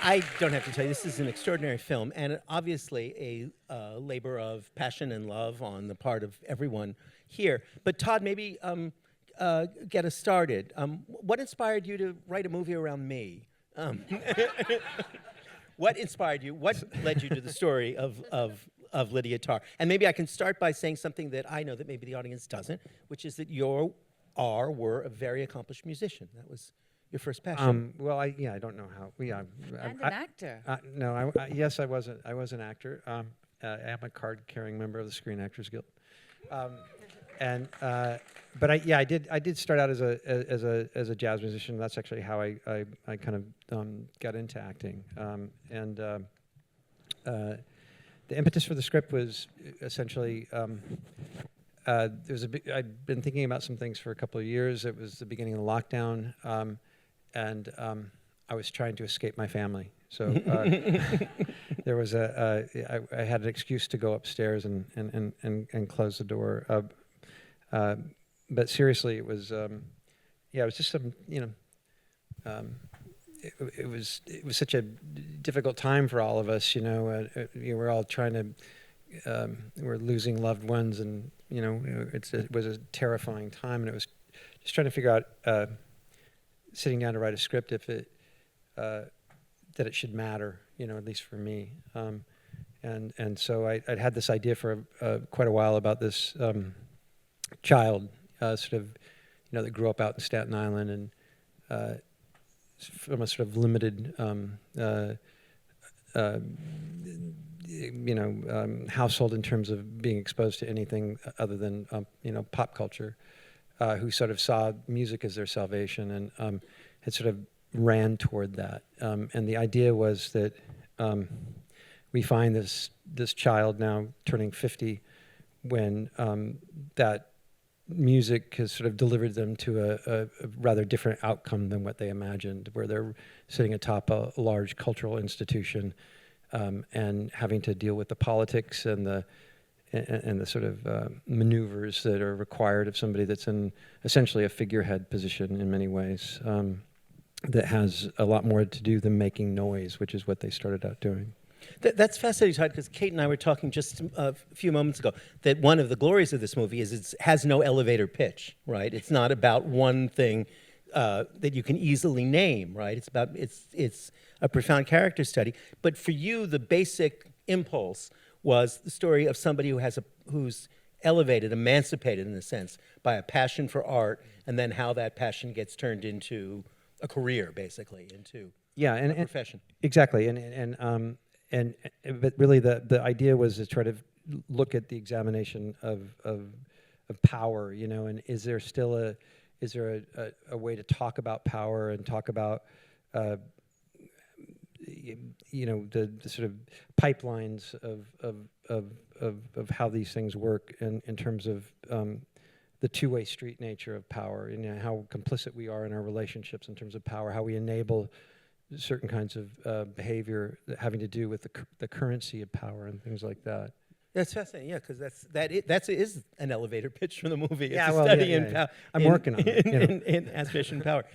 I don't have to tell you, this is an extraordinary film, and obviously a labor of passion and love on the part of everyone here. But Todd, maybe get us started. What inspired you to write a movie around me? What inspired you? What led you to the story of Lydia Tarr? And maybe I can start by saying something that I know that maybe the audience doesn't, which is that were a very accomplished musician. That was your first passion. Well, I don't know how. And an actor. No, yes, I was an actor. I'm a card-carrying member of the Screen Actors Guild. But I did start out as a jazz musician. That's actually how I kind of got into acting. The impetus for the script was essentially I'd been thinking about some things for a couple of years. It was the beginning of the lockdown, and I was trying to escape my family. So there was I had an excuse to go upstairs and close the door. But seriously, it was it was just some it was such a difficult time for all of us. We're all trying to we're losing loved ones, and it was a terrifying time, and it was just trying to figure out sitting down to write a script if it that it should matter, at least for me. And so I'd had this idea for quite a while about this child, sort of, that grew up out in Staten Island, and from a sort of limited, household in terms of being exposed to anything other than, pop culture, who sort of saw music as their salvation, and had sort of ran toward that. And the idea was that we find this child now turning 50 when that music has sort of delivered them to a rather different outcome than what they imagined, where they're sitting atop a large cultural institution and having to deal with the politics and the sort of maneuvers that are required of somebody that's in essentially a figurehead position in many ways, that has a lot more to do than making noise, which is what they started out doing. That's fascinating, Todd, because Cate and I were talking just a few moments ago that one of the glories of this movie is it has no elevator pitch, right? It's not about one thing that you can easily name, right? It's a profound character study. But for you, the basic impulse was the story of somebody who's elevated, emancipated in a sense, by a passion for art, and then how that passion gets turned into a career, basically, into a profession. Exactly, but really the idea was to try to look at the examination of power, and is there a way to talk about power and talk about the sort of pipelines of how these things work in terms of the two-way street nature of power, how complicit we are in our relationships in terms of power, how we enable certain kinds of behavior having to do with the currency of power and things like that. That's fascinating, yeah, because that is an elevator pitch for the movie. It's a study in power. I'm working on it. In aspiration power.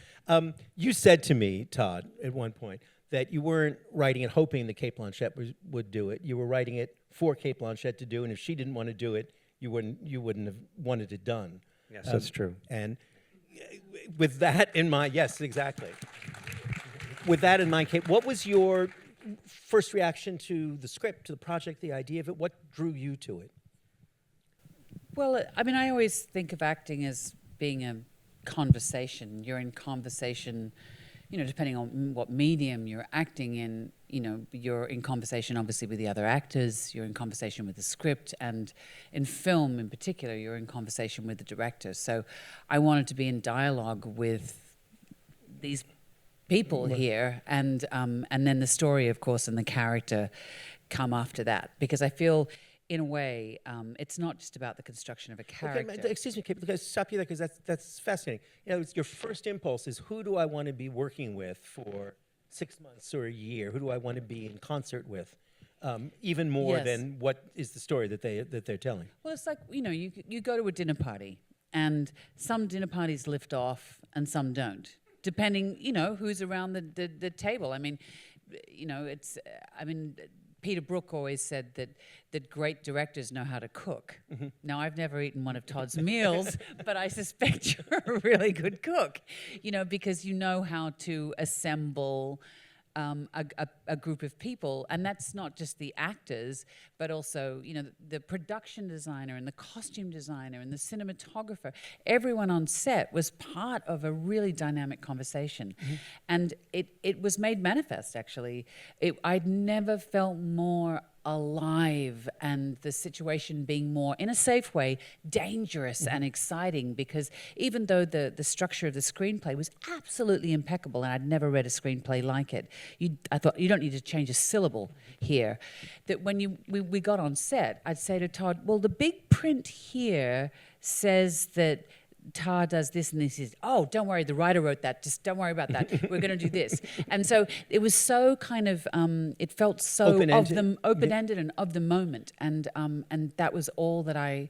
You said to me, Todd, at one point, that you weren't writing it hoping that Cate Blanchett would do it. You were writing it for Cate Blanchett to do, and if she didn't want to do it, you wouldn't have wanted it done. Yes, that's true. And with that in mind, yes, exactly. With that in mind, Cate, what was your first reaction to the script, to the project, the idea of it? What drew you to it? Well, I always think of acting as being a conversation. You're in conversation, depending on what medium you're acting in, you're in conversation obviously with the other actors, you're in conversation with the script, and in film in particular, you're in conversation with the director. So I wanted to be in dialogue with these people here, and then the story, of course, and the character come after that, because I feel, in a way, it's not just about the construction of a character. Okay, excuse me, Cate, because stop you there, because that's fascinating. Your first impulse is, who do I want to be working with for 6 months or a year? Who do I want to be in concert with? Even more than what is the story that they're telling. Well, it's like, you go to a dinner party, and some dinner parties lift off and some don't, depending, who's around the table. I mean, it's. I mean, Peter Brook always said that great directors know how to cook. Now, I've never eaten one of Todd's meals, but I suspect you're a really good cook, because you know how to assemble a group of people, and that's not just the actors, but also the production designer and the costume designer and the cinematographer. Everyone on set was part of a really dynamic conversation, and it was made manifest. Actually, I'd never felt more alive, and the situation being more, in a safe way, dangerous and exciting, because even though the structure of the screenplay was absolutely impeccable, and I'd never read a screenplay like it, I thought, you don't need to change a syllable here, that when we got on set, I'd say to Todd, well, the big print here says that Todd does this and this. He says, oh, don't worry, the writer wrote that. Just don't worry about that. We're going to do this. And so it was so kind of, it felt so open-ended and of the moment. And that was all that I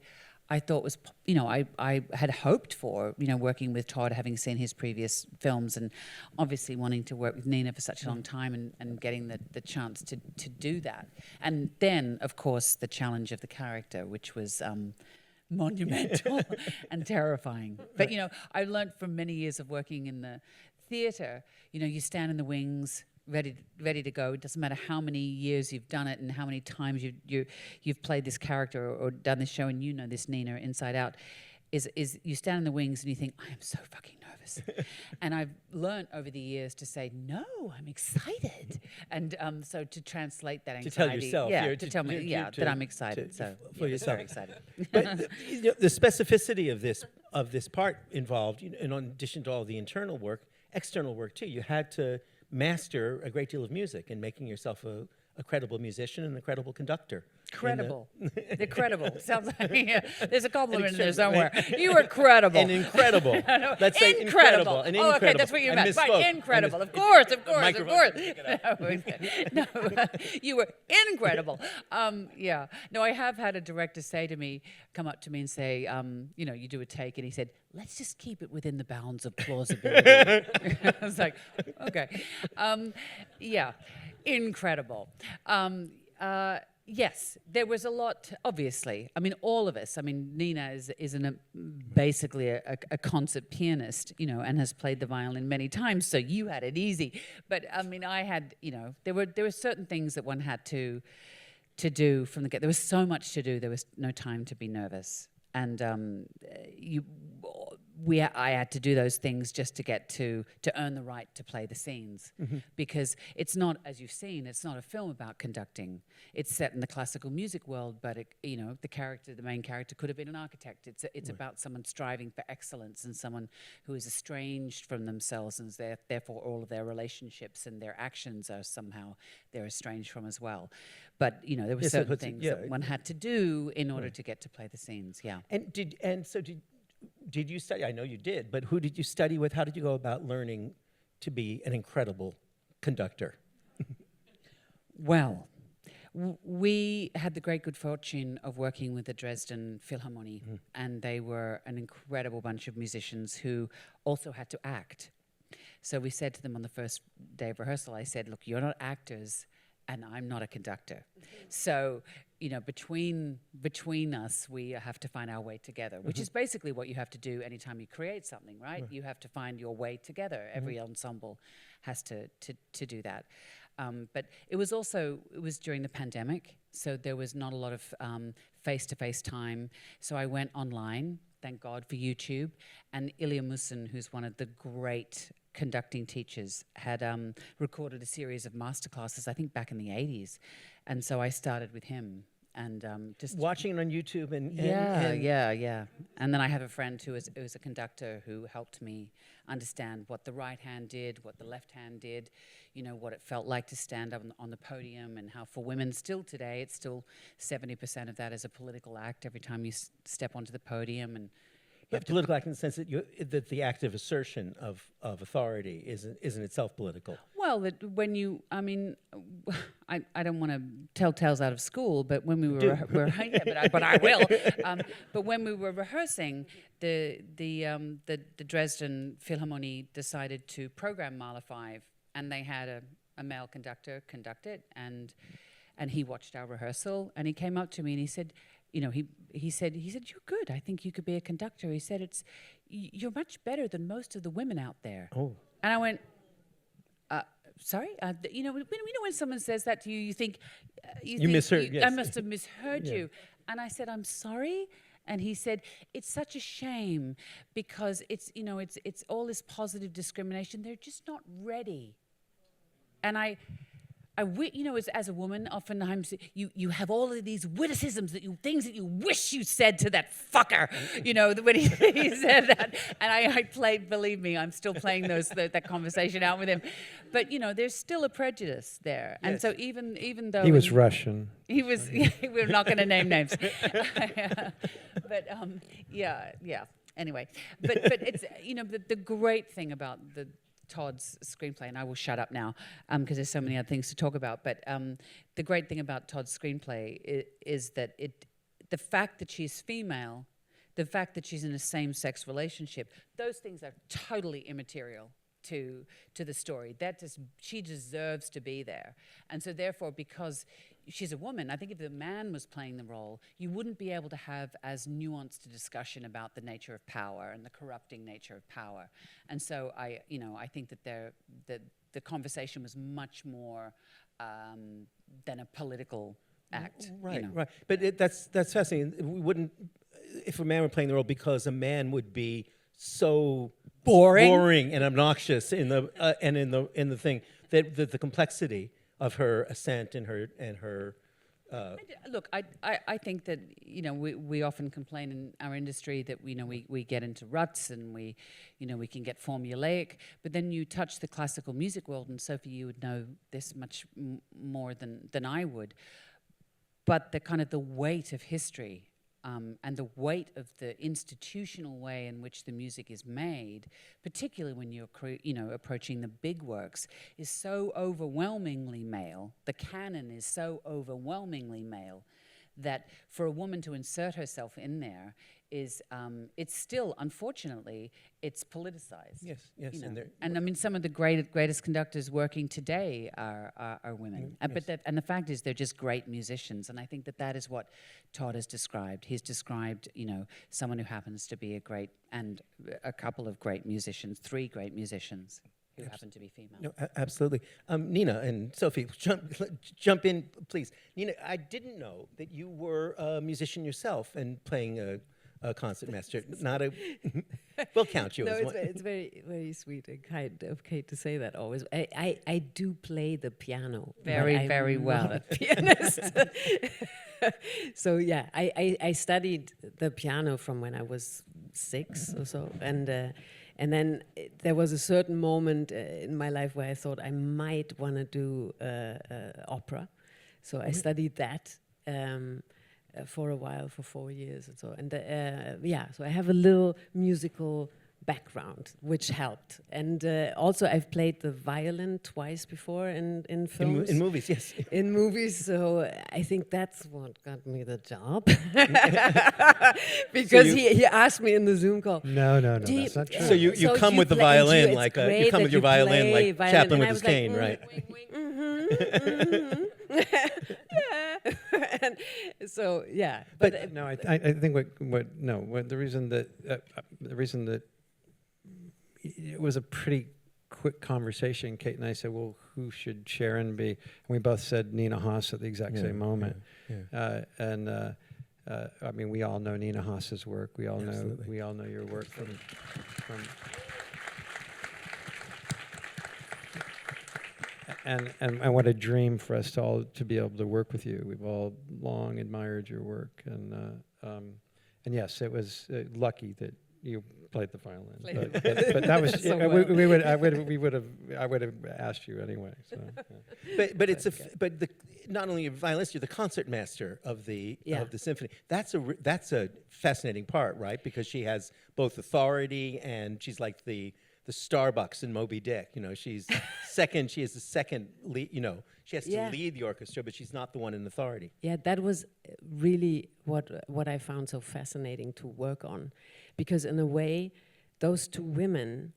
thought was, I had hoped for, working with Todd, having seen his previous films, and obviously wanting to work with Nina for such a long time, and getting the chance to do that. And then, of course, the challenge of the character, which was monumental and terrifying. But I learned from many years of working in the theatre, you stand in the wings ready to go. It doesn't matter how many years you've done it and how many times you've played this character or done this show, and this Nina inside out. Is you stand in the wings and you think, I am so fucking nervous. And I've learned over the years to say, no, I'm excited. And so to translate that anxiety. To tell yourself. To tell me, that I'm excited. For yourself. Very excited. But the specificity of this part involved, in addition to all the internal work, external work too. You had to master a great deal of music and making yourself a credible musician and a credible conductor. Credible. They're credible. Sounds like there's a compliment in there somewhere. You were credible. And incredible. No, Let's say incredible. incredible. Okay, that's what you meant. Right, incredible. Of course. No, you were incredible. No, I have had a director come up to me and say, you do a take, and he said, let's just keep it within the bounds of plausibility. I was like, okay. Incredible. Yes, there was a lot, obviously. I mean, all of us. I mean, Nina is basically a concert pianist, and has played the violin many times, so you had it easy. But, I mean, I had, there were certain things that one had to do from the get. There was so much to do. There was no time to be nervous. And I had to do those things just to get to earn the right to play the scenes, because it's not, as you've seen, it's not a film about conducting. It's set in the classical music world, but the main character could have been an architect. It's about someone striving for excellence, and someone who is estranged from themselves, and therefore all of their relationships and their actions are somehow they're estranged from as well. But there were certain things that one had to do in order to get to play the scenes. Yeah. And did you study? I know you did, but who did you study with? How did you go about learning to be an incredible conductor? Well, we had the great good fortune of working with the Dresden Philharmonie, and they were an incredible bunch of musicians who also had to act. So we said to them on the first day of rehearsal, I said, look, you're not actors, and I'm not a conductor. So, between us, we have to find our way together, which is basically what you have to do anytime you create something, right? You have to find your way together. Every ensemble has to do that. But it was during the pandemic, so there was not a lot of face-to-face time. So I went online, thank God for YouTube, and Ilya Musin, who's one of the great conducting teachers, had recorded a series of masterclasses, I think back in the 80s. And so I started with him. And just watching it on YouTube and yeah. And then I have a friend who was a conductor who helped me understand what the right hand did, what the left hand did, what it felt like to stand up on the podium, and how for women still today, it's still 70% of that is a political act every time you step onto the podium. And political act in the sense that the act of assertion of authority isn't itself political. Well, that when you, I don't want to tell tales out of school, but when we were, but I will. But when we were rehearsing, the Dresden Philharmonie decided to program Mahler 5, and they had a male conductor conduct it, and he watched our rehearsal, and he came up to me and he said, you know, he said, you're good. I think you could be a conductor. He said, you're much better than most of the women out there. Oh. And I went, sorry? You know, when someone says that to you, you think, you misheard, yes. I must have misheard you. And I said, I'm sorry. And he said, it's such a shame because it's, you know, it's all this positive discrimination. They're just not ready. And you know, as a woman, oftentimes you have all of these witticisms things that you wish you said to that fucker, you know, when he said that. And I played, believe me, I'm still playing that conversation out with him. But, you know, there's still a prejudice there. Yes. And so even though... He was Russian. He was, we're not going to name names. But, yeah. Anyway, but it's, you know, the great thing about Todd's screenplay, and I will shut up now because there's so many other things to talk about, but the great thing about Todd's screenplay is that the fact that she's female, the fact that she's in a same-sex relationship, those things are totally immaterial to the story. She deserves to be there. And so therefore, because she's a woman, I think if a man was playing the role, you wouldn't be able to have as nuanced a discussion about the nature of power and the corrupting nature of power. And so I think that the conversation was much more than a political act. Right, you know. right. But that's fascinating. We wouldn't, if a man were playing the role, because a man would be so boring and obnoxious in the thing that the complexity of her ascent and her. Look, I think that, you know, we often complain in our industry that, you know, we get into ruts and we can get formulaic, but then you touch the classical music world, and Sophie, you would know this much more than I would, but the kind of the weight of history and the weight of the institutional way in which the music is made, particularly when you're approaching the big works, is so overwhelmingly male. The canon is so overwhelmingly male that for a woman to insert herself in there is, it's still, unfortunately, it's politicized. Yes, you know? and And I mean, some of the greatest conductors working today are women. Yes. And the fact is, they're just great musicians. And I think that is what Todd has described. He's described, you know, someone who happens to be a couple of great musicians, 3 great musicians who happen to be female. No, absolutely. Nina and Sophie, jump in, please. Nina, I didn't know that you were a musician yourself and playing a concert master. Not a. We'll count you as one. It's very, very sweet and kind of Kate to say that always. I do play the piano. Very, very well. Not a pianist. So yeah, I studied the piano from when I was 6 or so, and then there was a certain moment in my life where I thought I might want to do opera. So I studied that for a while, for 4 years or so. And so I have a little musical background, which helped. And also I've played the violin twice before in films. In movies, yes. In movies, so I think that's what got me the job. Because he asked me in the Zoom call. No, that's not true. So you come with the violin, like you come with your violin, like Chaplin with his cane, right? Yeah. And so yeah, but no, I think the reason that it was a pretty quick conversation. Kate and I said, "Well, who should Sharon be?" And we both said Nina Haas at the exact same moment. Yeah. I mean, we all know Nina Haas's work. We all know your work from. And what a dream for us to all to be able to work with you. We've all long admired your work, and yes, it was lucky that you played the violin. But that was I would have asked you anyway. So, yeah. But not only a violinist, you're the concert master of the symphony. That's a fascinating part, right? Because she has both authority and she's like the Starbucks in Moby Dick. You know, she's second. She is the second lead. You know, she has to lead the orchestra, but she's not the one in authority. Yeah, that was really what I found so fascinating to work on, because in a way, those 2 women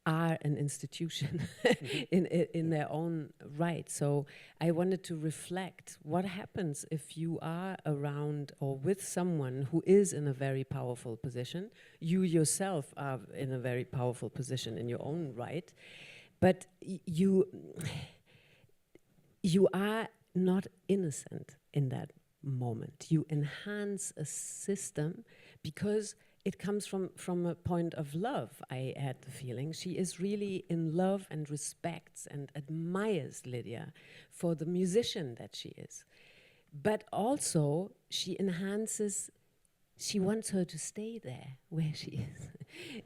are an institution in their own right. So I wanted to reflect what happens if you are around or with someone who is in a very powerful position. You yourself are in a very powerful position in your own right, but you are not innocent in that moment. You enhance a system because it comes from a point of love. I had the feeling she is really in love and respects and admires Lydia for the musician that she is. But also she enhances, she wants her to stay there where she is.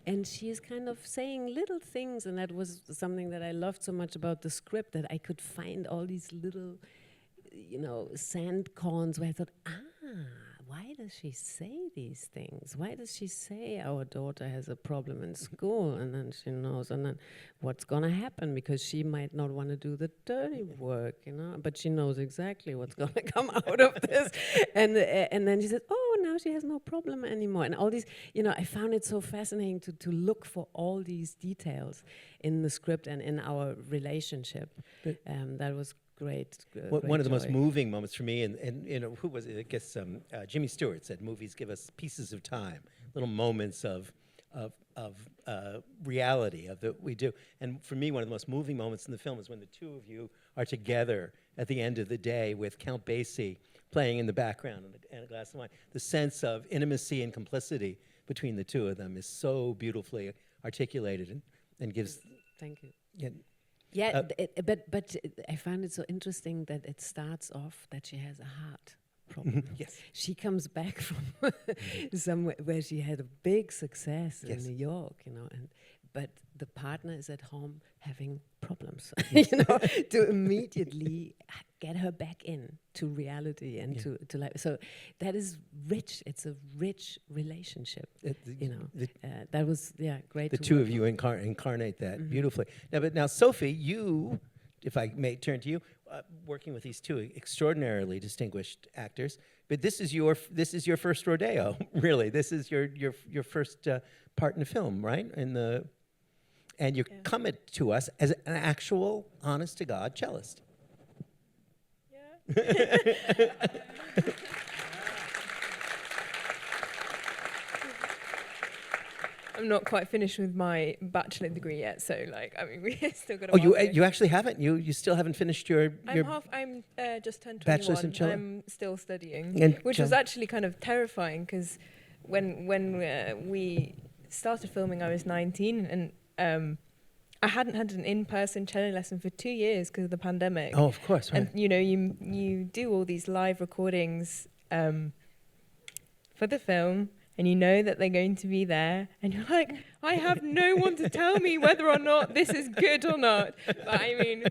And she is kind of saying little things, and that was something that I loved so much about the script, that I could find all these little, sand corns where I thought, why does she say these things? Why does she say our daughter has a problem in school? And then she knows, and then what's going to happen, because she might not want to do the dirty work, but she knows exactly what's going to come out of this. And then she said, oh, now she has no problem anymore. And all these, I found it so fascinating to look for all these details in the script and in our relationship. That was great. One of the most moving moments for me, and who was it? I guess Jimmy Stewart said, "Movies give us pieces of time, little moments of reality of that we do." And for me, one of the most moving moments in the film is when the two of you are together at the end of the day with Count Basie playing in the background and a glass of wine. The sense of intimacy and complicity between the two of them is so beautifully articulated and gives. Thank you. Yeah, Yeah, but I find it so interesting that it starts off that she has a heart problem. Yes. She comes back from somewhere where she had a big success in New York, but the partner is at home having problems, to immediately get her back in to reality and to life. So that is rich. It's a rich relationship. That was great. The two of you incarnate that beautifully. Now, Sophie, you, if I may turn to you, working with these two extraordinarily distinguished actors, but this is your first rodeo, really. This is your first part in a film, right? And you're coming to us as an actual, honest-to-God cellist. Yeah. I'm not quite finished with my bachelor degree yet, so we still got. Oh, you actually haven't? You still haven't finished your I'm just turned 21. bachelor's in cello? I'm still studying, And which was actually kind of terrifying because when we started filming, I was 19, and I hadn't had an in-person cello lesson for 2 years because of the pandemic. Oh, of course, right. And you do all these live recordings for the film, and you know that they're going to be there, and you're like, I have no one to tell me whether or not this is good or not. But I mean,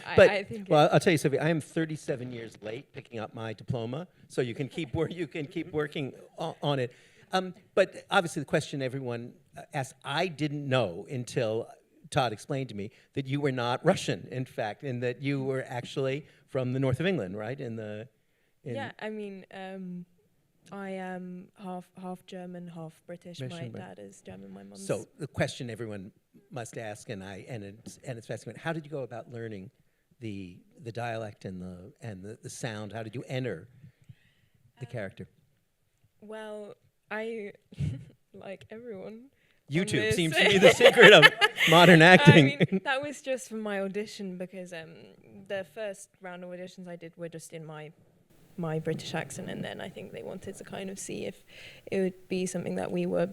I think. Well, I'll tell you, Sophie, I am 37 years late picking up my diploma, so you can keep working on it. But obviously, the question everyone asks, I didn't know until Todd explained to me that you were not Russian, in fact, and that you were actually from the north of England, right? Yeah, I mean, I am half German, half British. My dad is German. My mom's. So the question everyone must ask, and it's fascinating. How did you go about learning the dialect and the sound? How did you enter the character? Well, I like everyone. YouTube seems to be the secret of modern acting. I mean, that was just for my audition because the first round of auditions I did were just in my British accent, and then I think they wanted to kind of see if it would be something that we were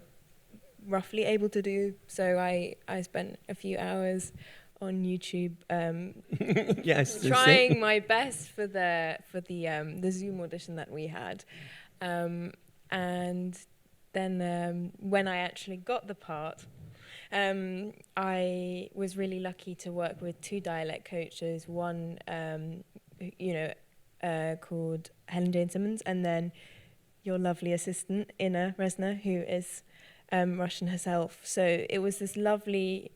roughly able to do. So I spent a few hours on YouTube trying my best for the Zoom audition that we had, and then when I actually got the part, I was really lucky to work with two dialect coaches. One, called Helen Jane Simmons, and then your lovely assistant, Inna Resna, who is Russian herself. So it was this lovely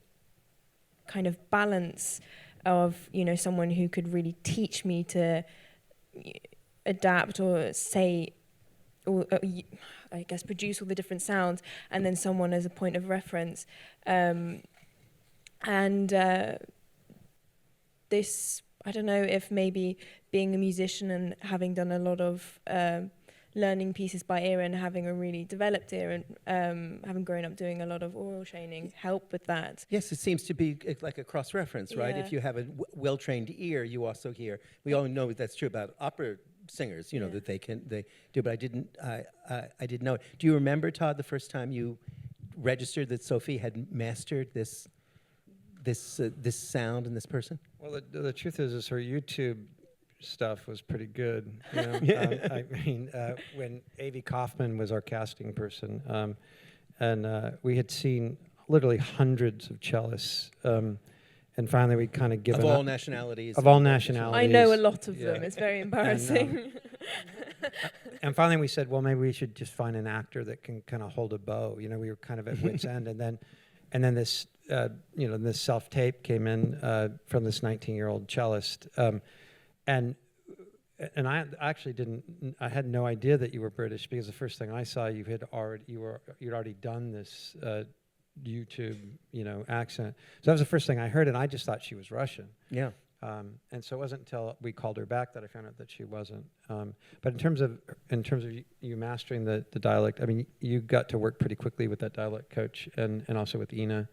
kind of balance of, someone who could really teach me to adapt or say, or I guess produce all the different sounds, and then someone as a point of reference. And this, I don't know if maybe being a musician and having done a lot of learning pieces by ear and having a really developed ear and having grown up doing a lot of oral training help with that. Yes, it seems to be like a cross-reference, right? Yeah. If you have a well-trained ear, you also hear. We all know that's true about opera singers, you know, that they do. But I didn't know it. Do you remember, Todd, the first time you registered that Sophie had mastered this sound in this person? Well, the truth is her YouTube stuff was pretty good. You know? I mean, when A.V. Kaufman was our casting person, and we had seen literally hundreds of cellists, and finally we kind of given Of all up. nationalities. Of all nationalities. I know a lot of them. Yeah. It's very embarrassing. And finally we said, well, maybe we should just find an actor that can kind of hold a bow. You know, we were kind of at wit's end, and then this, this self-tape came in from this 19-year-old cellist, and I actually I had no idea that you were British, because the first thing I saw, you'd already done this YouTube, accent. So that was the first thing I heard, and I just thought she was Russian. Yeah. And so it wasn't until we called her back that I found out that she wasn't. But in terms of you mastering the dialect, I mean, you got to work pretty quickly with that dialect coach, and also with Ina.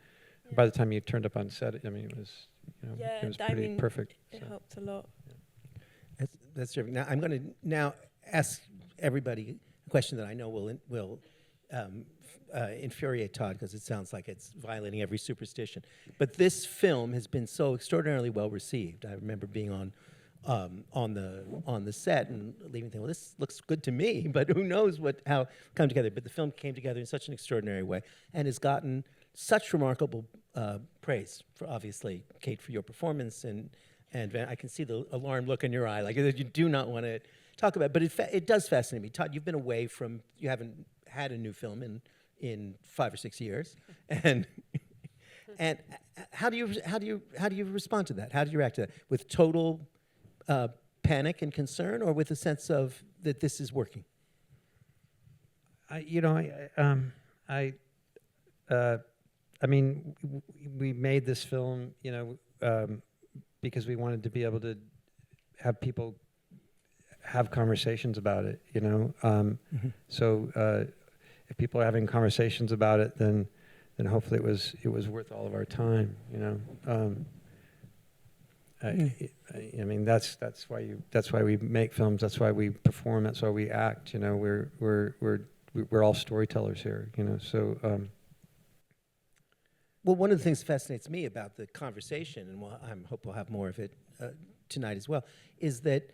Yeah. By the time you turned up on set, I mean, it was it was pretty perfect. It So. helped a lot. That's terrific. Now I'm going to ask everybody a question that I know will infuriate Todd, because it sounds like it's violating every superstition. But this film has been so extraordinarily well received. I remember being on the set and leaving thinking, well, this looks good to me, but who knows how it come together. But the film came together in such an extraordinary way and has gotten such remarkable praise for, obviously, Cate, for your performance, and I can see the alarmed look in your eye, like you do not want to talk about it. But it does fascinate me. Todd, you've been away you haven't had a new film in 5 or 6 years, and how do you respond to that? How do you react to that? With total panic and concern, or with a sense of that this is working? I mean, we made this film, because we wanted to be able to have people have conversations about it, So if people are having conversations about it, then hopefully it was worth all of our time, I mean, that's why we make films. That's why we perform. That's why we act. We're all storytellers here. So. Well, one of the things that fascinates me about the conversation, and I hope we'll have more of it tonight as well, is that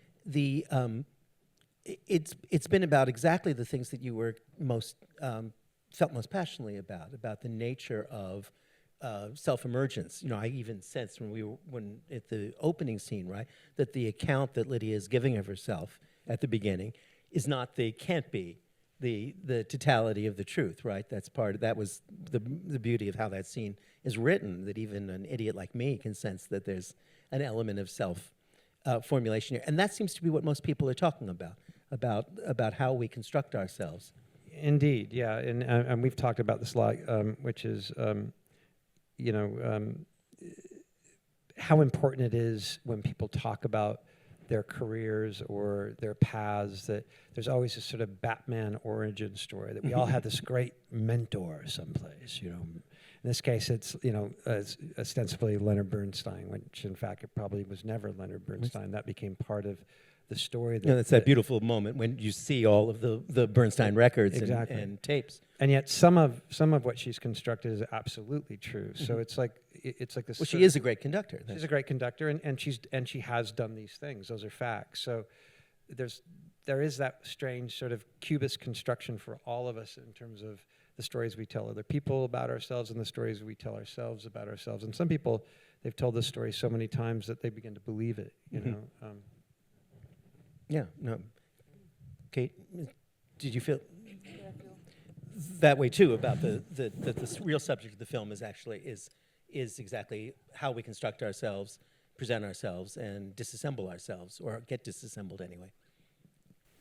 it's been about exactly the things that you were felt most passionately about the nature of self-emergence. I even sensed when at the opening scene, right, that the account that Lydia is giving of herself at the beginning can't be the totality of the truth, right? That was the beauty of how that scene is written, that even an idiot like me can sense that there's an element of self formulation here. And that seems to be what most people are talking about how we construct ourselves. Indeed, yeah, and we've talked about this a lot, which is, how important it is when people talk about their careers or their paths, that there's always this sort of Batman origin story, that we all have this great mentor someplace, In this case, it's ostensibly Leonard Bernstein, which in fact it probably was never Leonard Bernstein. That became part of the story. That's that beautiful moment when you see all of the Bernstein records and tapes. And yet some of what she's constructed is absolutely true. So it's like this. Well, she is a great conductor. She's a great conductor, and she has done these things. Those are facts. So there is that strange sort of cubist construction for all of us in terms of the stories we tell other people about ourselves and the stories we tell ourselves about ourselves. And some people, they've told this story so many times that they begin to believe it. Yeah. No. Cate, did you feel that way too about the real subject of the film is exactly how we construct ourselves, present ourselves, and disassemble ourselves, or get disassembled anyway?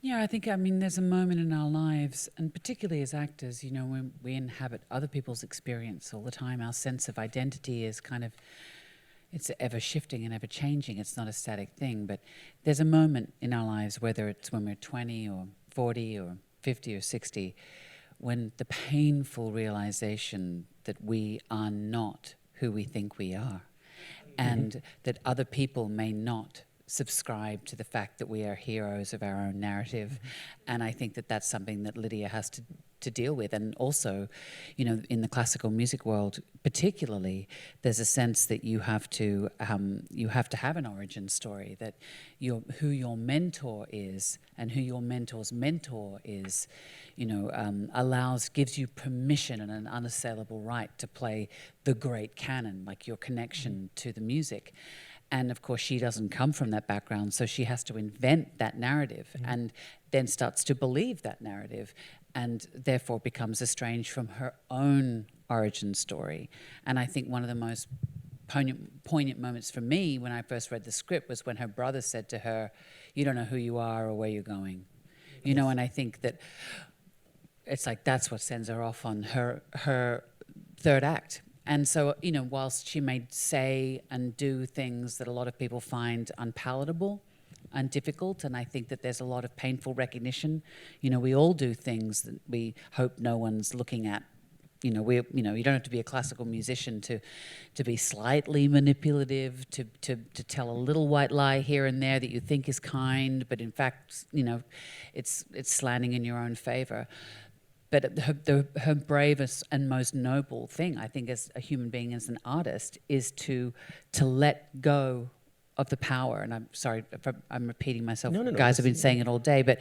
Yeah, I think, I mean, there's a moment in our lives, and particularly as actors, you know, when we inhabit other people's experience all the time, our sense of identity is kind of, it's ever shifting and ever changing. It's not a static thing, but there's a moment in our lives, whether it's when we're 20 or 40 or 50 or 60, when the painful realization that we are not who we think we are, and that other people may not subscribe to the fact that we are heroes of our own narrative. And I think that that's something that Lydia has to deal with. And also, you know, in the classical music world particularly, there's a sense that you have to have an origin story, that who your mentor is and who your mentor's mentor is, you know, gives you permission and an unassailable right to play the great canon, like your connection to the music. And of course, she doesn't come from that background, so she has to invent that narrative and then starts to believe that narrative, and therefore becomes estranged from her own origin story. And I think one of the most poignant moments for me when I first read the script was when her brother said to her, "You don't know who you are or where you're going." You know, and I think that it's like that's what sends her off on her third act. And so, you know, whilst she may say and do things that a lot of people find unpalatable and difficult, and I think that there's a lot of painful recognition. You know, we all do things that we hope no one's looking at. You know, you don't have to be a classical musician to be slightly manipulative, to tell a little white lie here and there that you think is kind, but in fact, you know, it's slanting in your own favor. But her bravest and most noble thing, I think, as a human being, as an artist, is to let go of the power. And I'm sorry if I'm repeating myself. No, Guys have been saying it all day. But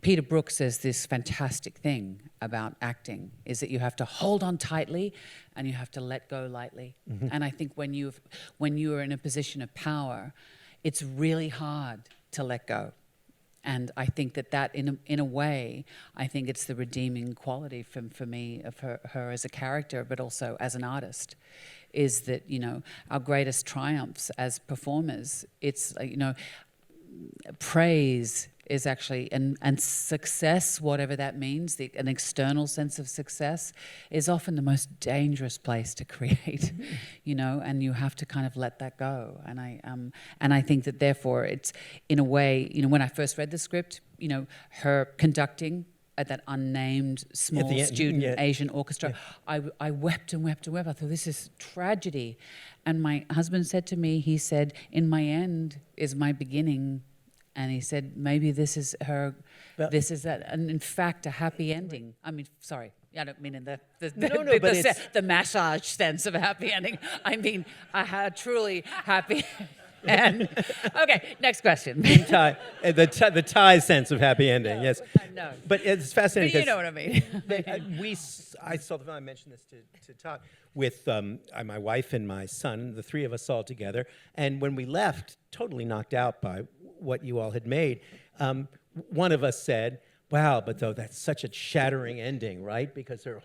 Peter Brook says this fantastic thing about acting, is that you have to hold on tightly and you have to let go lightly. And I think when you are in a position of power, it's really hard to let go. And I think that in a way, I think it's the redeeming quality for me of her as a character, but also as an artist, is that, you know, our greatest triumphs as performers, it's, you know, praise is actually, and success, whatever that means, an external sense of success is often the most dangerous place to create, you know, and you have to kind of let that go. And I think that therefore it's, in a way, you know, when I first read the script, you know, her conducting at that unnamed small student Asian orchestra, I wept and wept and wept. I thought, this is tragedy. And my husband said to me, he said, "In my end is my beginning." And he said, maybe this is her, this is that, and in fact, a happy ending. I mean, sorry, I don't mean in the massage sense of a happy ending. I mean, a truly happy end. Okay, next question. The Thai sense of happy ending, yes. No. But it's fascinating. But you know what I mean. I saw the film, I mentioned this to Todd, with my wife and my son, the three of us all together. And when we left, totally knocked out by what you all had made, one of us said, "Wow, but though that's such a shattering ending, right? Because her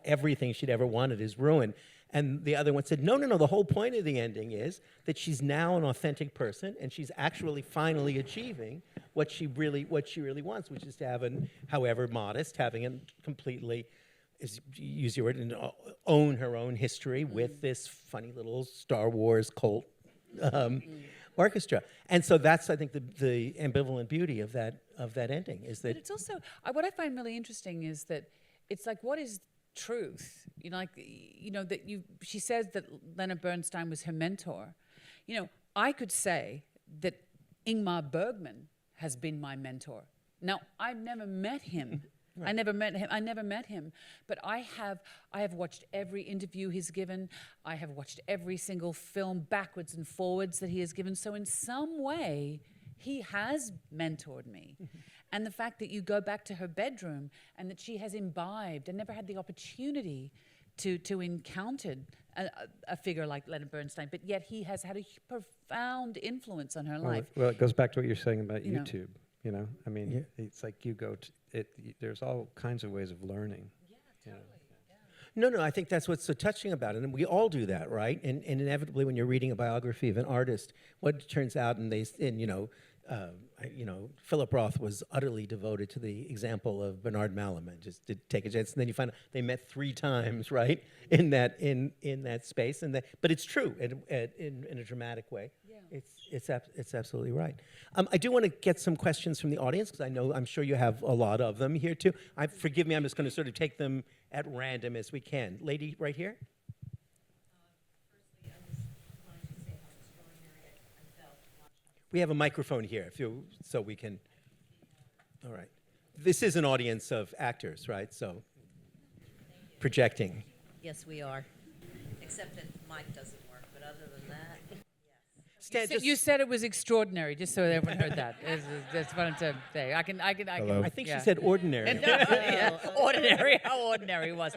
everything she'd ever wanted is ruined." And the other one said, no, the whole point of the ending is that she's now an authentic person and she's actually finally achieving what she really wants, which is to have however modest, having a completely, use your word, and own her own history with this funny little Star Wars cult orchestra. And so that's, I think, the ambivalent beauty of that ending, is that... But it's also, what I find really interesting is that it's like, what is truth? You know, like, you know, that she says that Leonard Bernstein was her mentor. You know, I could say that Ingmar Bergman has been my mentor. Now, I've never met him. Right. I never met him, but I have watched every interview he's given. I have watched every single film backwards and forwards that he has given. So in some way, he has mentored me. And the fact that you go back to her bedroom and that she has imbibed and never had the opportunity to encounter a figure like Leonard Bernstein, but yet he has had a profound influence on her life. Well, it goes back to what you're saying about YouTube. You know, I mean, it's like you go to it. There's all kinds of ways of learning. Yeah, totally. No, I think that's what's so touching about it, and we all do that, right? And inevitably, when you're reading a biography of an artist, what it turns out, Philip Roth was utterly devoted to the example of Bernard Malam and just did take a chance. And then you find out they met 3 times, right, in that space. But it's true in a dramatic way. Yeah. It's absolutely right. I do want to get some questions from the audience because I'm sure you have a lot of them here too. Forgive me, I'm just going to sort of take them at random as we can. Lady right here. We have a microphone here, so we can. All right. This is an audience of actors, right? So, projecting. Yes, we are. Except that the mic doesn't work, but other than that, yes. You said it was extraordinary, just so everyone heard that. That's what I'm to say. I can. I think she said ordinary. Yeah, ordinary. How ordinary was.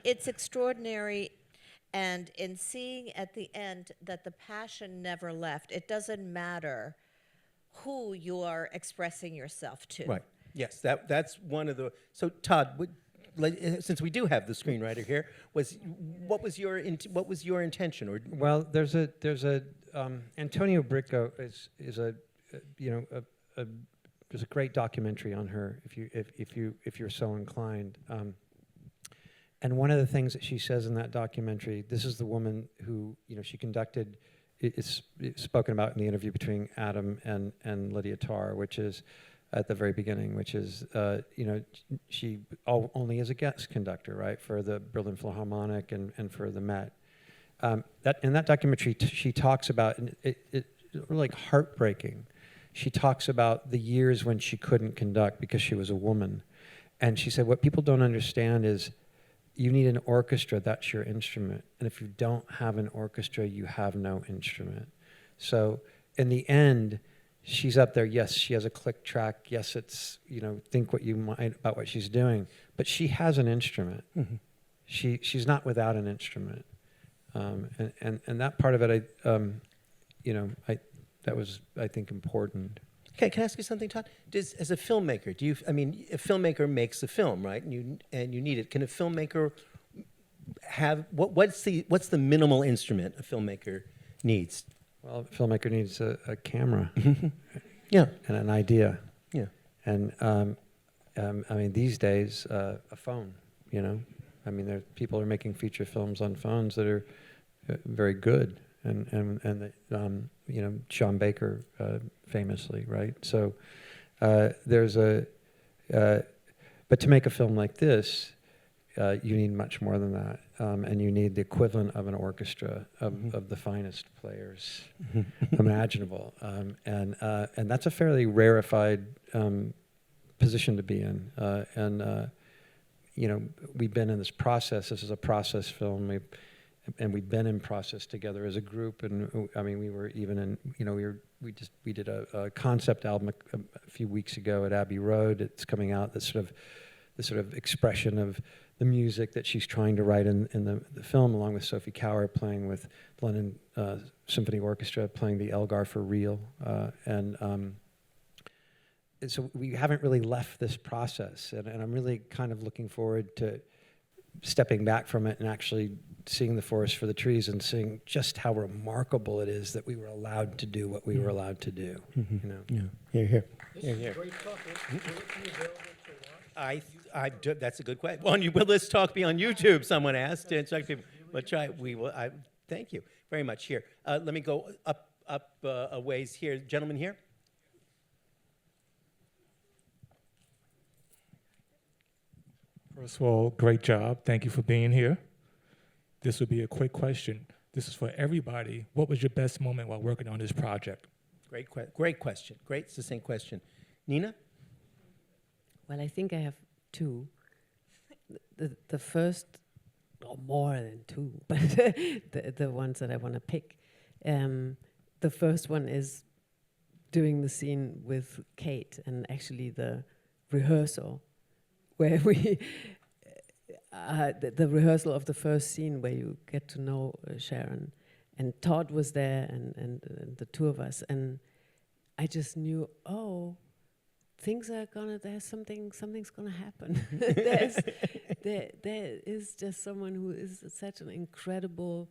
It's extraordinary. And in seeing at the end that the passion never left, it doesn't matter who you are expressing yourself to. Right. Yes, that's one of the. So Todd, since we do have the screenwriter here, what was your intention? Or Well, there's a Antonio Bricco is there's a great documentary on her if you're so inclined. And one of the things that she says in that documentary, this is the woman who, she conducted, it's spoken about in the interview between Adam and Lydia Tarr, which is at the very beginning, which is, she only as a guest conductor, right, for the Berlin Philharmonic and for the Met. In that documentary, she talks about, and it's like heartbreaking, she talks about the years when she couldn't conduct because she was a woman. And she said, what people don't understand is, you need an orchestra, that's your instrument. And if you don't have an orchestra, you have no instrument. So in the end, she's up there, yes, she has a click track, yes, it's, think what you might about what she's doing, but she has an instrument. Mm-hmm. She's not without an instrument. And that part of it, that was, I think, important. Okay, can I ask you something, Todd? As a filmmaker, a filmmaker makes a film, right? And you need it. Can a filmmaker have what's the minimal instrument a filmmaker needs? Well, a filmmaker needs a camera, yeah, and an idea, yeah, and these days a phone. People are making feature films on phones that are very good. And Sean Baker famously, right? So but to make a film like this, you need much more than that, and you need the equivalent of an orchestra of the finest players imaginable, and that's a fairly rarefied position to be in, we've been in this process. This is a process film. We've been in process together as a group, and we were even in, we did a concept album a few weeks ago at Abbey Road. It's coming out. The sort of expression of the music that she's trying to write in the film, along with Sophie Cower playing with the London Symphony Orchestra, playing the Elgar for real, and so we haven't really left this process, and I'm really kind of looking forward to stepping back from it and actually seeing the forest for the trees and seeing just how remarkable it is that we were allowed to do what we were allowed to do. Yeah. Here. Great talk. Will it be available to watch? That's a good question. Will this talk be on YouTube? Someone asked. We'll try. We will. Thank you very much. Here, let me go up a ways here. Gentleman here. First of all, great job. Thank you for being here. This will be a quick question. This is for everybody. What was your best moment while working on this project? Great question. Great succinct question. Nina? Well, I think I have 2. The first, or more than 2, but the ones that I want to pick. The first one is doing the scene with Cate, and actually the rehearsal where we the rehearsal of the first scene where you get to know Sharon, and Todd was there, and the 2 of us, and I just knew, something's gonna happen. There is just someone who is such an incredible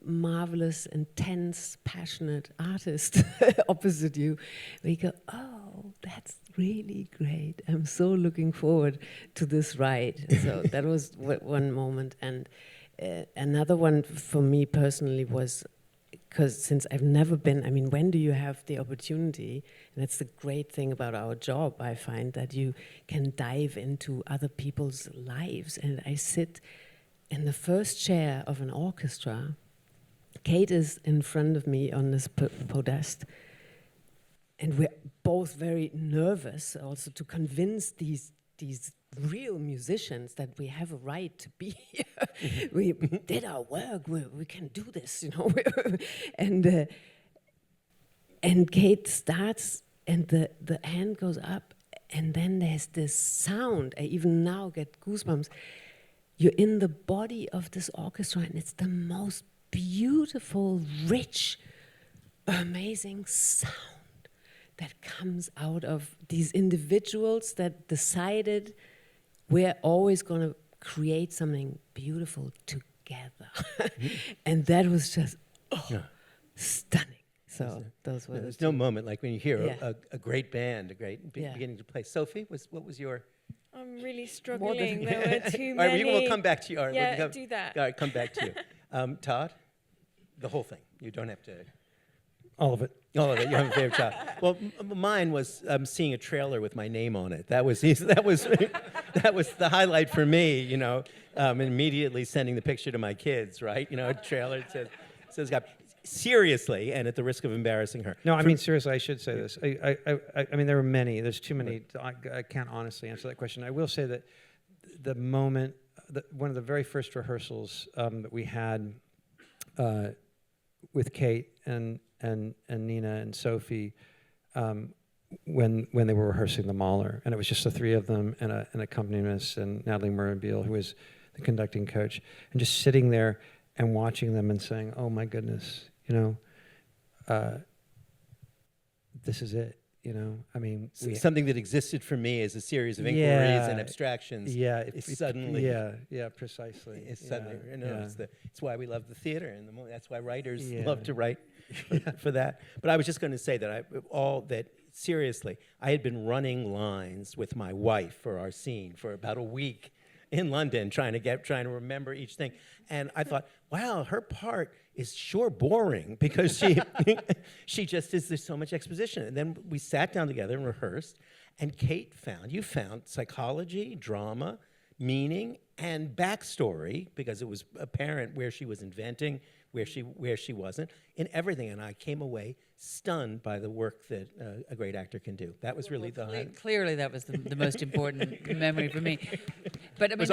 marvelous, intense, passionate artist opposite you, where you go, oh, that's really great. I'm so looking forward to this ride. So that was one moment. And another one for me personally was, because since I've never been, I mean, when do you have the opportunity? And that's the great thing about our job, I find, that you can dive into other people's lives. And I sit in the first chair of an orchestra. Cate is in front of me on this podest. And we're both very nervous also to convince these real musicians that we have a right to be here. We did our work. We can do this, you know. And Cate starts, and the hand goes up, and then there's this sound. I even now get goosebumps. You're in the body of this orchestra, and it's the most beautiful, rich, amazing sound that comes out of these individuals that decided we're always going to create something beautiful together. And that was just stunning. So those were There's no moment like when you hear Yeah. a great band, a great Yeah. beginning to play. Sophie, what was your... I'm really struggling. There were too All right, many. we'll come back to you. All right, Yeah, do that. All right, come back to you. Todd, the whole thing. You don't have to... All of it. All of it. You have a favorite child. Well, mine was seeing a trailer with my name on it. That was that was the highlight for me. You know, immediately sending the picture to my kids. Right. You know, a trailer that says God. Seriously, and at the risk of embarrassing her. No, I mean, seriously, I should say this. I mean, there were many. There's too many. I can't honestly answer that question. I will say that the moment, one of the very first rehearsals that we had with Cate and Nina and Sophie, when they were rehearsing the Mahler, and it was just the three of them and an accompanist and Natalie Murrenbeil, who was the conducting coach, and just sitting there and watching them and saying, "Oh my goodness, you know, this is it." You know, I mean, Something that existed for me as a series of inquiries and abstractions. Yeah, It's suddenly. Yeah, precisely. It's suddenly. Yeah, You know, yeah. it's why we love the theater, and that's why writers Yeah. love to write for that. But I was just going to say that seriously, I had been running lines with my wife for our scene for about a week in London, trying to remember each thing, and I thought, wow, her part is sure boring because she just is, there's so much exposition. And then we sat down together and rehearsed, and Cate found psychology, drama, meaning, and backstory, because it was apparent where she was inventing, where she wasn't, in everything. And I came away stunned by the work that a great actor can do. That was really the highlight. Clearly, that was the most important memory for me. But I mean,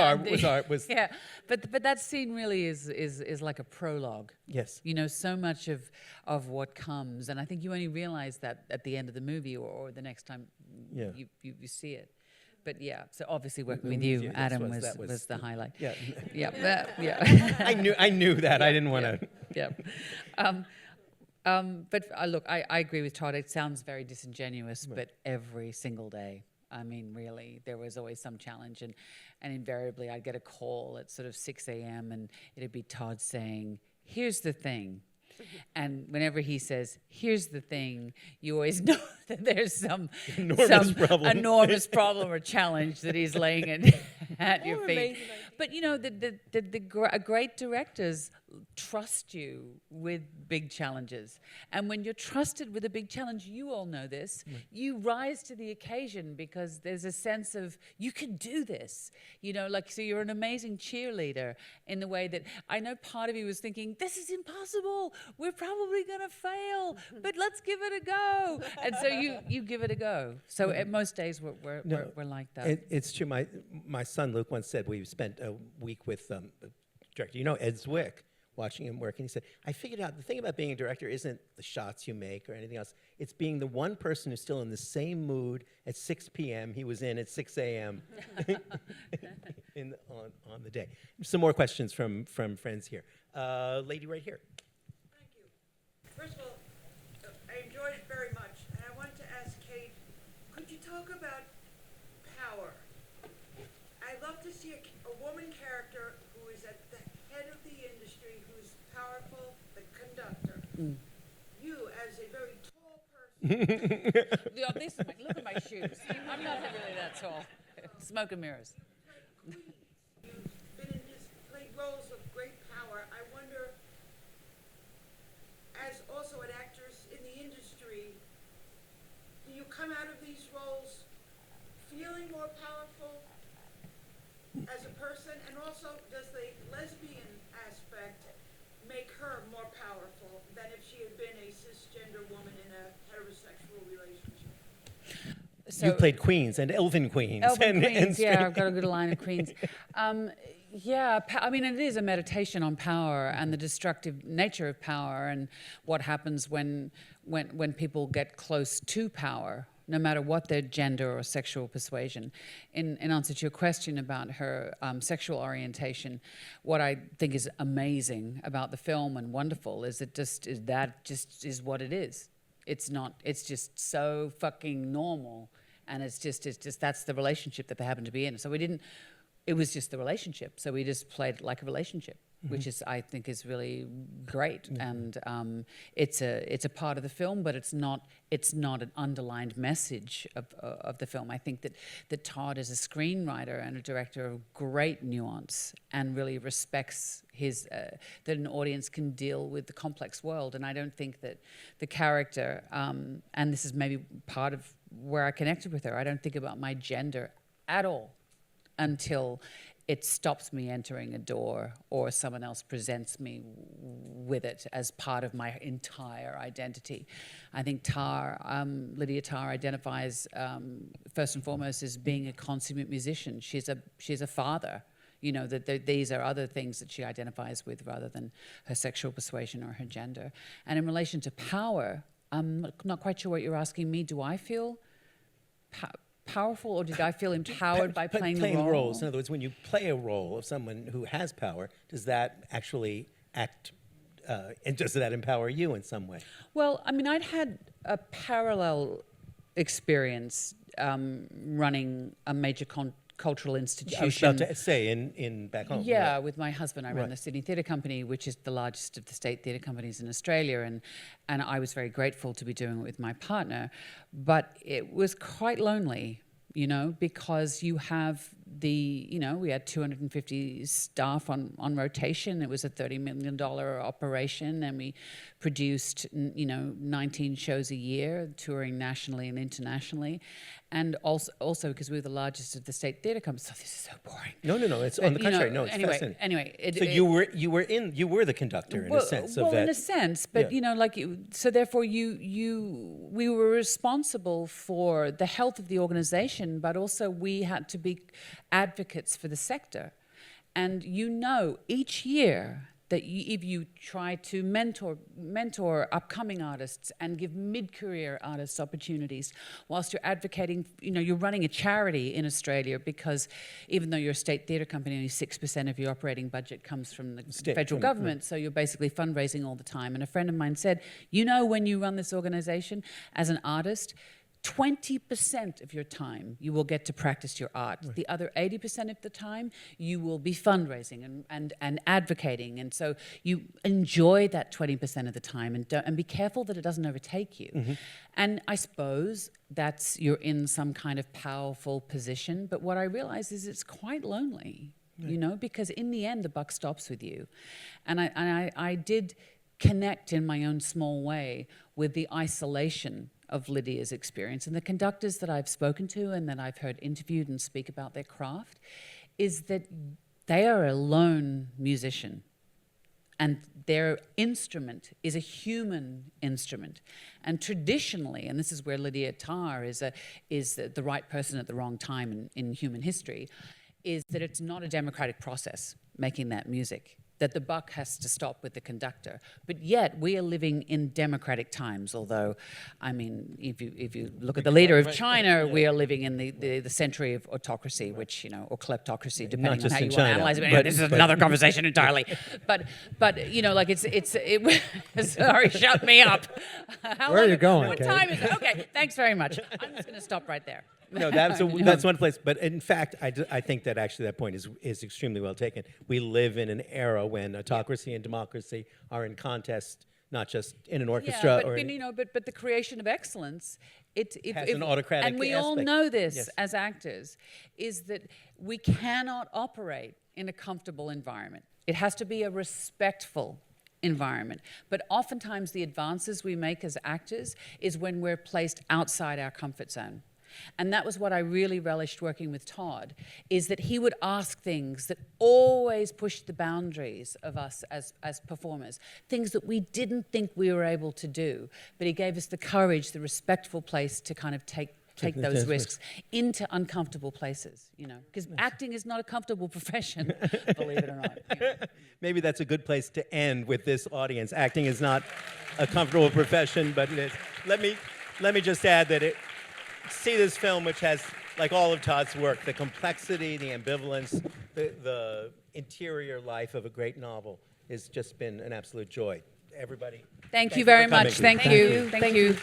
yeah. But that scene really is like a prologue. Yes. You know, so much of what comes, and I think you only realize that at the end of the movie or the next time you see it. But yeah, so obviously working with you, Adam, was the highlight. Yeah. Yeah. I knew that. I didn't want to. Yeah. But look, I agree with Todd. It sounds very disingenuous, but every single day, I mean, really, there was always some challenge. And invariably, I'd get a call at sort of 6 a.m. and it'd be Todd saying, "Here's the thing." And whenever he says, "Here's the thing," you always know that there's some enormous problem or challenge that he's laying at your feet. But you know, great directors trust you with big challenges. And when you're trusted with a big challenge, you all know this, you rise to the occasion because there's a sense of, you can do this. You know, like, so you're an amazing cheerleader in the way that, I know part of you was thinking, this is impossible, we're probably going to fail, but let's give it a go. And so you give it a go. So at most days we're like that. It's true. My son Luke once said, we spent a week with the director, you know, Ed Zwick, watching him work, and he said, I figured out the thing about being a director isn't the shots you make or anything else. It's being the one person who's still in the same mood at 6 p.m. he was in at 6 a.m. on the day. Some more questions from friends here. Lady right here. Thank you. First of all, I enjoyed it very much, and I wanted to ask Cate, could you talk about power? I love to see a woman character who is at the head of the industry, who's powerful, you as a very tall person. Look at my shoes. I'm not really that tall. Smoke and mirrors. Queen, you've been in played roles of great power. I wonder, as also an actress in the industry, do you come out of these roles feeling more powerful as a person? And also, does the lesbian aspect make her more powerful than if she had been a cisgender woman in a heterosexual relationship? So, You played queens and elven queens. Elven Queens, yeah, straight- I've got a good line of Queens. Yeah, I mean, it is a meditation on power and the destructive nature of power and what happens when people get close to power, no matter what their gender or sexual persuasion. In answer to your question about her sexual orientation, what I think is amazing about the film and wonderful is that just is what it is. It's just so fucking normal. And it's just that's the relationship that they happen to be in. So it was just the relationship. So we just played it like a relationship, which is, I think, is really great. And it's a part of the film, but it's not an underlined message of the film. I think that Todd is a screenwriter and a director of great nuance and really respects that an audience can deal with the complex world. And I don't think that the character, and this is maybe part of where I connected with her, I don't think about my gender at all until it stops me entering a door or someone else presents me with it as part of my entire identity. I think Lydia Tarr identifies first and foremost as being a consummate musician. She's a father. You know, that these are other things that she identifies with rather than her sexual persuasion or her gender. And in relation to power, I'm not quite sure what you're asking me. Do I feel powerful, or did I feel empowered by playing the role? roles. In other words, when you play a role of someone who has power, does that actually act, and does that empower you in some way? Well, I mean, I'd had a parallel experience running a major cultural institution. I was about to say in back home. Yeah, right. with my husband, I ran Right. the Sydney Theatre Company, which is the largest of the state theatre companies in Australia, and I was very grateful to be doing it with my partner, but it was quite lonely, you know, because you have we had 250 staff on rotation. It was a $30 million operation, and we produced, 19 shows a year, touring nationally and internationally. And also because we were the largest of the state theatre companies. So this is so boring. No. It's on the contrary. No, it's fascinating. Anyway, So you were the conductor in a sense of that. Well, in a sense, but Yeah. so therefore we were responsible for the health of the organization, but also we had to be advocates for the sector. And each year that if you try to mentor upcoming artists and give mid-career artists opportunities, whilst you're advocating, you're running a charity in Australia, because even though you're a state theatre company, only 6% of your operating budget comes from the federal government, so you're basically fundraising all the time. And a friend of mine said, when you run this organisation as an artist, 20% of your time you will get to practice your art. Right. The other 80% of the time you will be fundraising and advocating. And so you enjoy that 20% of the time and be careful that it doesn't overtake you. Mm-hmm. And I suppose you're in some kind of powerful position. But what I realize is it's quite lonely, because in the end the buck stops with you. And I did connect in my own small way with the isolation of Lydia's experience. And the conductors that I've spoken to and that I've heard interviewed and speak about their craft is that they are a lone musician, and their instrument is a human instrument. And traditionally, and this is where Lydia Tarr is the right person at the wrong time in human history, is that it's not a democratic process making that music, that the buck has to stop with the conductor. But yet we are living in democratic times, although, I mean, if you look at the leader of China, we are living in the century of autocracy, which, or kleptocracy, depending on how you want to analyze it. But this is another conversation entirely. But sorry, shut me up. Where are you going, What Kate? time is it? Okay, thanks very much. I'm just going to stop right there. No, that's one place. But in fact, I think that actually that point is extremely well taken. We live in an era when autocracy and democracy are in contest not just in an orchestra Yeah, but, or. but the creation of excellence, it Has an autocratic and we all aspect. know this Yes. as actors, is that we cannot operate in a comfortable environment. It has to be a respectful environment. But oftentimes the advances we make as actors is when we're placed outside our comfort zone. And that was what I really relished working with Todd, is that he would ask things that always pushed the boundaries of us as performers, things that we didn't think we were able to do. But he gave us the courage, the respectful place to kind of take those risks into uncomfortable places, because acting is not a comfortable profession, believe it or not. Maybe that's a good place to end with this audience. Acting is not a comfortable profession, but it is. Let me just add that see this film, which has, like all of Todd's work, the complexity, the ambivalence, the interior life of a great novel has just been an absolute joy. Everybody, Thank you for very coming. much. Thank you.